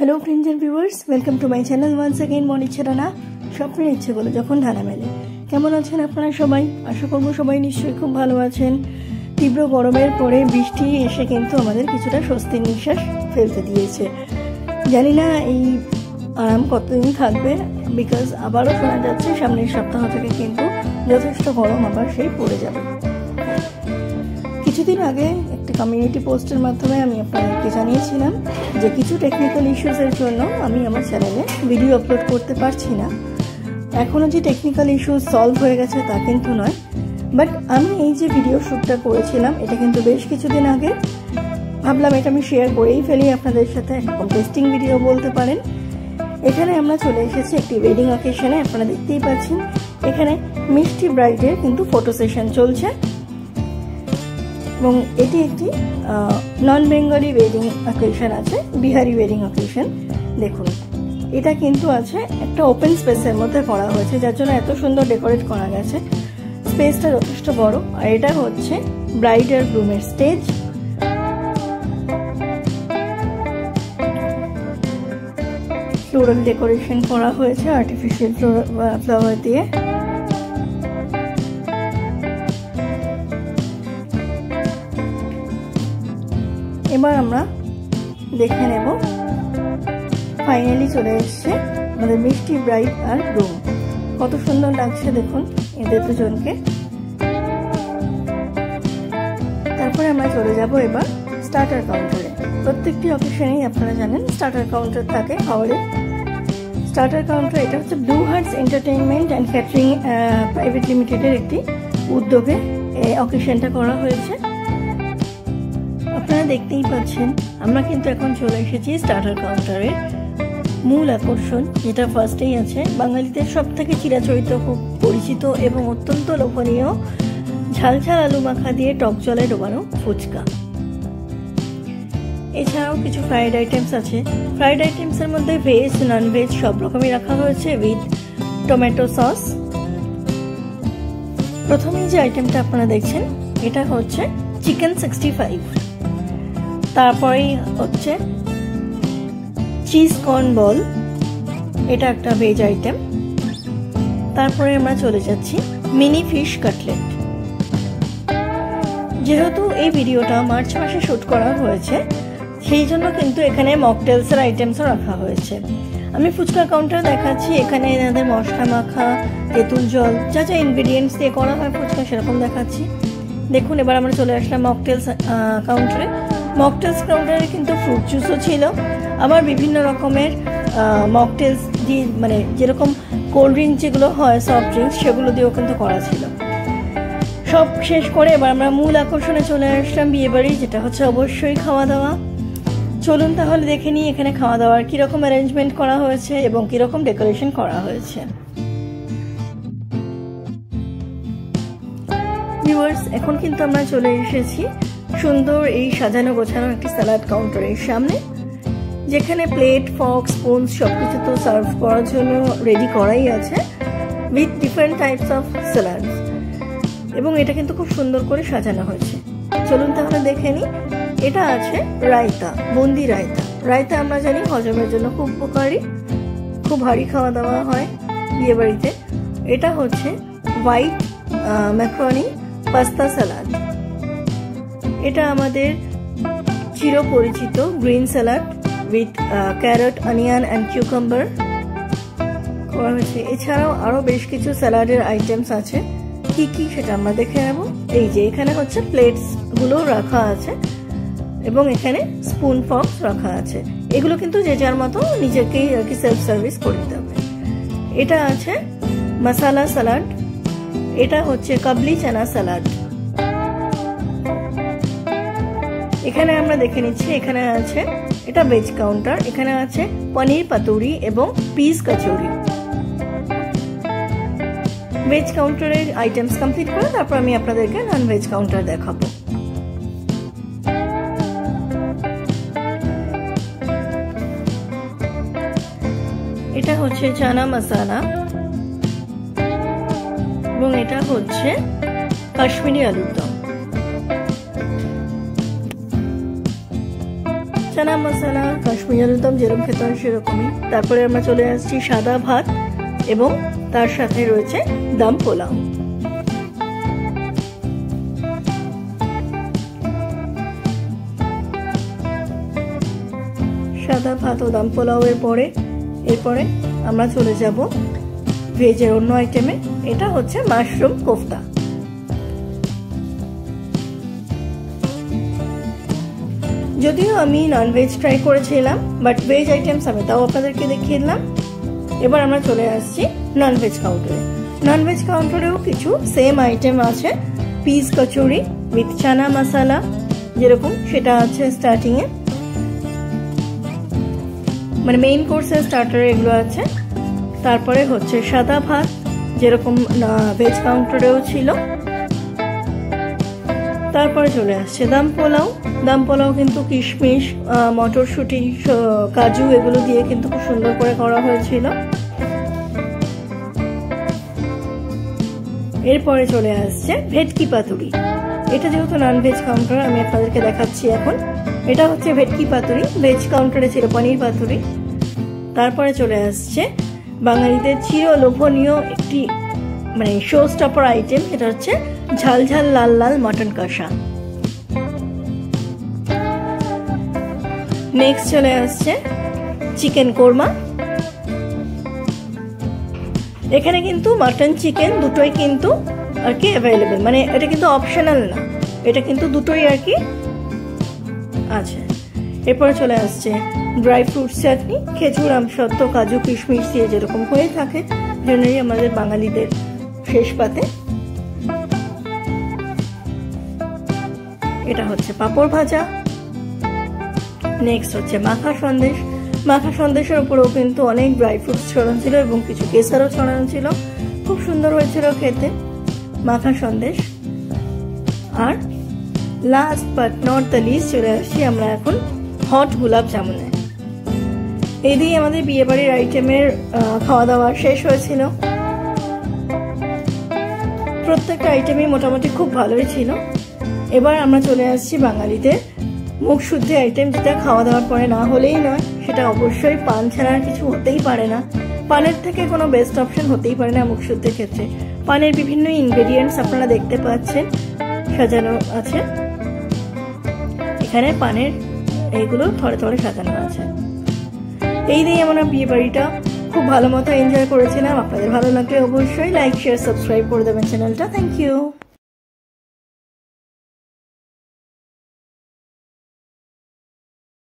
Hello friends and viewers, welcome to my channel once again मन इच्छा Dana स्वप्নের ইচ্ছেগুলো যখন ডানা মেলে। কেমন আছেন আপনারা সবাই? আশা করব সবাই নিশ্চয়ই খুব ভালো আছেন। তীব্র গরমের পরে বৃষ্টি এসে কিন্তু আমাদের কিছুটা স্বস্তির নিঃশ্বাস ফেলতে দিয়েছে। জানি না এই আরাম কতদিন থাকবে, বিকজ আবারও শোনা যাচ্ছে সামনের সপ্তাহ থেকে কিন্তু যথেষ্ট গরম আবার সেই পড়ে যাবে। কিছুদিন আগে একটা কমিউনিটি পোস্টের মাধ্যমে আমি আপনাদেরকে জানিয়েছিলাম যে কিছু টেকনিক্যাল ইস্যুসের জন্য আমি আমার চ্যানেলে ভিডিও আপলোড করতে পারছি না। এখনও যে টেকনিক্যাল ইস্যু সলভ হয়ে গেছে তা কিন্তু নয়, বাট আমি এই যে ভিডিও শ্যুটটা করেছিলাম এটা কিন্তু বেশ কিছুদিন আগে। ভাবলাম এটা আমি শেয়ার করেই ফেলি আপনাদের সাথে, একরকম টেস্টিং ভিডিও বলতে পারেন। এখানে আমরা চলে এসেছি একটি ওয়েডিং অকেশনে। আপনারা দেখতেই পাচ্ছেন এখানে মিষ্টি ব্রাইডের কিন্তু ফটো সেশন চলছে এবং এটি একটি নন বেঙ্গলি ওয়েডিং অকেশন আছে, বিহারি ওয়েডিং অকেশন। দেখুন এটা কিন্তু আছে একটা ওপেন স্পেসের মধ্যে করা হয়েছে, যার জন্য এত সুন্দর ডেকোরেট করা গেছে। স্পেসটা যথেষ্ট বড়। আর এটা হচ্ছে ব্রাইড আর গ্রুমের স্টেজ। ফ্লোরাল ডেকোরেশন করা হয়েছে আর্টিফিশিয়াল ফ্লাওয়ার দিয়ে। এবার আমরা দেখে নেব ফাইনালি চলে এসছে আমাদের মিষ্টি ব্রাইড আর গ্রুম। কত সুন্দর লাগছে দেখুন এদের দুজনকে। তারপরে আমরা চলে যাব এবার স্টার্টার কাউন্টারে। প্রত্যেকটি অকেশনেই আপনারা জানেন স্টার্টার কাউন্টার থাকে খাবারে। স্টার্টার কাউন্টার এটা হচ্ছে blue hearts entertainment and catering private লিমিটেডের একটি উদ্যোগে এই অকেশনটা করা হয়েছে। আপনারা দেখতেই পাচ্ছেন আমরা কিন্তু এখন চলে এসেছি স্টার্টার কাউন্টারের মূল আকর্ষণ, যেটা ফার্স্টেই আছে বাঙালিদের সব থেকে চিরাচরিত, খুব পরিচিত এবং অত্যন্ত লোভনীয় ঝাল ঝাল আলু মাখা দিয়ে টক জলে ডোবানো ফুচকা। এছাড়াও কিছু ফ্রাইড আইটেমস আছে। ফ্রাইড আইটেমসের মধ্যে ভেজ নন ভেজ সব রকমই রাখা হয়েছে উইথ টমেটো সস। প্রথমেই যে আইটেমটা আপনারা দেখছেন এটা হচ্ছে চিকেন 65। তারপরেই হচ্ছে চিজ কর্ন বল, এটা একটা ভেজ আইটেম। তারপরে আমরা চলে যাচ্ছি মিনি ফিশ কাটলেট। যেহেতু এই ভিডিওটা মার্চ মাসে শুট করা হয়েছে সেই জন্য কিন্তু এখানে মকটেলসের আইটেমসও রাখা হয়েছে। আমি ফুচকা কাউন্টার দেখাচ্ছি, এখানে এনাদের মশলা মাখা, তেঁতুল জল, যা যা ইনগ্রিডিয়েন্টস দিয়ে করা হয় ফুচকা সেরকম দেখাচ্ছি। দেখুন এবার আমরা চলে আসলাম মকটেলস কাউন্টারে। মকটেলস কাউন্টারে কিন্তু ফ্রুট জুসও ছিল, আবার বিভিন্ন রকমের মকটেলস দিয়ে, মানে যেরকম কোল্ড ড্রিঙ্ক যেগুলো হয় সফট ড্রিঙ্কস সেগুলো দিয়েও কিন্তু করা ছিল। সব শেষ করে এবার আমরা মূল আকর্ষণে চলে আসলাম বিয়েবাড়ি, যেটা হচ্ছে অবশ্যই খাওয়া দাওয়া। চলুন তাহলে দেখে নিই এখানে খাওয়া দাওয়ার কীরকম অ্যারেঞ্জমেন্ট করা হয়েছে এবং কীরকম ডেকোরেশন করা হয়েছে। ভিউয়ার্স, এখন কিন্তু আমরা চলে এসেছি সুন্দর এই সাজানো গোছানো একটি স্যালাড কাউন্টারের সামনে, যেখানে প্লেট, ফর্ক, স্পুন সবকিছু তো সার্ভ করার জন্য রেডি করাই আছে with different types of salad, এবং এটা কিন্তু খুব সুন্দর করে সাজানো হয়েছে। চলুন তাহলে দেখে নিই। এটা আছে রায়তা, বুন্দি রায়তা। রায়তা আমরা জানি হজমের জন্য খুব উপকারী, খুব ভারী খাওয়া দাওয়া হয় বিয়ে বাড়িতে। এটা হচ্ছে হোয়াইট ম্যাকারনি পাস্তা স্যালাড। এটা আমাদের চিরপরিচিত green salad with carrot, onion and cucumber করা হয়েছে। এছাড়াও আরও বেশ কিছু স্যালাডের আইটেমস আছে, কি কি সেটা আমরা দেখে নেব। এই যে এখানে হচ্ছে প্লেটসগুলো রাখা আছে এবং এখানে স্পুন ফর্কস রাখা আছে। এগুলো কিন্তু যে যার মতো নিজেকেই আর কি সেলফ সার্ভিস করে দিতে হবে। এটা আছে মশালা স্যালাড। এটা হচ্ছে কাবলি চানা স্যালাড। এখানে আমরা দেখে নিচ্ছি এখানে আছে, এটা ভেজ কাউন্টার, এখানে আছে পনির পাতুরি এবং পিস কচুরি। ভেজ কাউন্টারের আইটেমস কমপ্লিট করে তারপর আমি আপনাদেরকে নন ভেজ কাউন্টার দেখাবো। এটা হচ্ছে চানা মশালা এবং এটা হচ্ছে কাশ্মীরি আলুর দম। চানা মশলা, কাশ্মীরি আলুর দম যেরকম খেতে হয় সেরকমই। তারপরে আমরা চলে আসছি সাদা ভাত এবং তার সাথে রয়েছে দম পোলাও। সাদা ভাত ও দম পোলাও এরপরে আমরা চলে যাব ভেজের অন্য আইটেমে। এটা হচ্ছে মাশরুম কোফতা। যদিও আমি ননভেজ ট্রাই করেছিলাম, বাট ভেজ আইটেমস আমি তাও আপনাদেরকে দেখিয়ে দিলাম। এবার আমরা চলে আসছি ননভেজ কাউন্টারে। ননভেজ কাউন্টারেও কিছু সেম আইটেম আছে। পিস কচুরি উইথ চানা মশলা যেরকম সেটা আছে স্টার্টিংয়ে, মানে মেইন কোর্সের স্টার্টারে এগুলো আছে। তারপরে হচ্ছে সাদা ভাত যেরকম ভেজ কাউন্টারেও ছিল। তারপরে চলে আসছে দম পোলাও। দম পোলাও কিন্তু কিশমিশ, মটরশুঁটি, কাজু এগুলো দিয়ে কিন্তু খুব সুন্দর করে করা হয়েছিল। এরপরে চলে আসছে ভেটকি পাতুরি। এটা যেহেতু ননভেজ কাউন্টার আমি আপনাদেরকে দেখাচ্ছি এখন। এটা হচ্ছে ভেটকি পাতুরি, ভেজ কাউন্টারে ছিল পনির পাতুরি। তারপরে চলে আসছে বাঙালিদের চির লোভনীয় একটি মানে শো স্টপার আইটেম, এটা হচ্ছে ঝাল ঝাল লাল লাল মটন কষা। নেক্সট চলে আসছে চিকেন কোরমা। এখানে কিন্তু মাটন চিকেন দুটোই কিন্তু আর কি অ্যাভেলেবেল, মানে এটা কিন্তু অপশনাল না, এটা কিন্তু দুটোই আর কি আছে। এরপরে চলে আসছে ড্রাই ফ্রুটস চাটনি, খেজুর, আমসত্ত্ব, কাজু, কিশমিশ দিয়ে যেরকম হয়ে থাকে জেনারেলি আমাদের বাঙালিদের শেষ পাতে। এটা হচ্ছে পাঁপড় ভাজা। নেক্সট হচ্ছে মাখা সন্দেশ। মাখা সন্দেশের উপরেও কিন্তু অনেক ড্রাই ফ্রুটস ছড়ানো ছিল এবং কিছু কেসারও ছড়ানো ছিল, খুব সুন্দর হয়েছিল খেতে মাখা সন্দেশ। আর last but not the least চলে আসছি আমরা এখন হট গোলাপ জামুনে। এই দিয়ে আমাদের বিয়ে বাড়ির আইটেমের খাওয়া দাওয়া শেষ হয়েছিল। প্রত্যেকটা আইটেমই মোটামুটি খুব ভালোই ছিল। এবার আমরা চলে আসছি বাঙালিদের মুখ শুদ্ধি আইটেম, যেটা খাওয়া দাওয়ার পরে না হলেই নয়, সেটা অবশ্যই পান ছাড়া কিছু হতেই পারে না। পানের থেকে কোনো বেস্ট অপশন হতেই পারে না মুখ শুদ্ধির ক্ষেত্রে। পানের বিভিন্ন ইনগ্রেডিয়েন্টস আপনারা দেখতে পাচ্ছেন সাজানো আছে এখানে, পানের এইগুলো থরে থরে সাজানো আছে। এই দিয়ে আমরা বিয়ে বাড়িটা খুব ভালো মতো এনজয় করেছিলাম। আপনাদের ভালো লাগলে অবশ্যই লাইক, শেয়ার, সাবস্ক্রাইব করে দেবেন চ্যানেলটা। Thank you.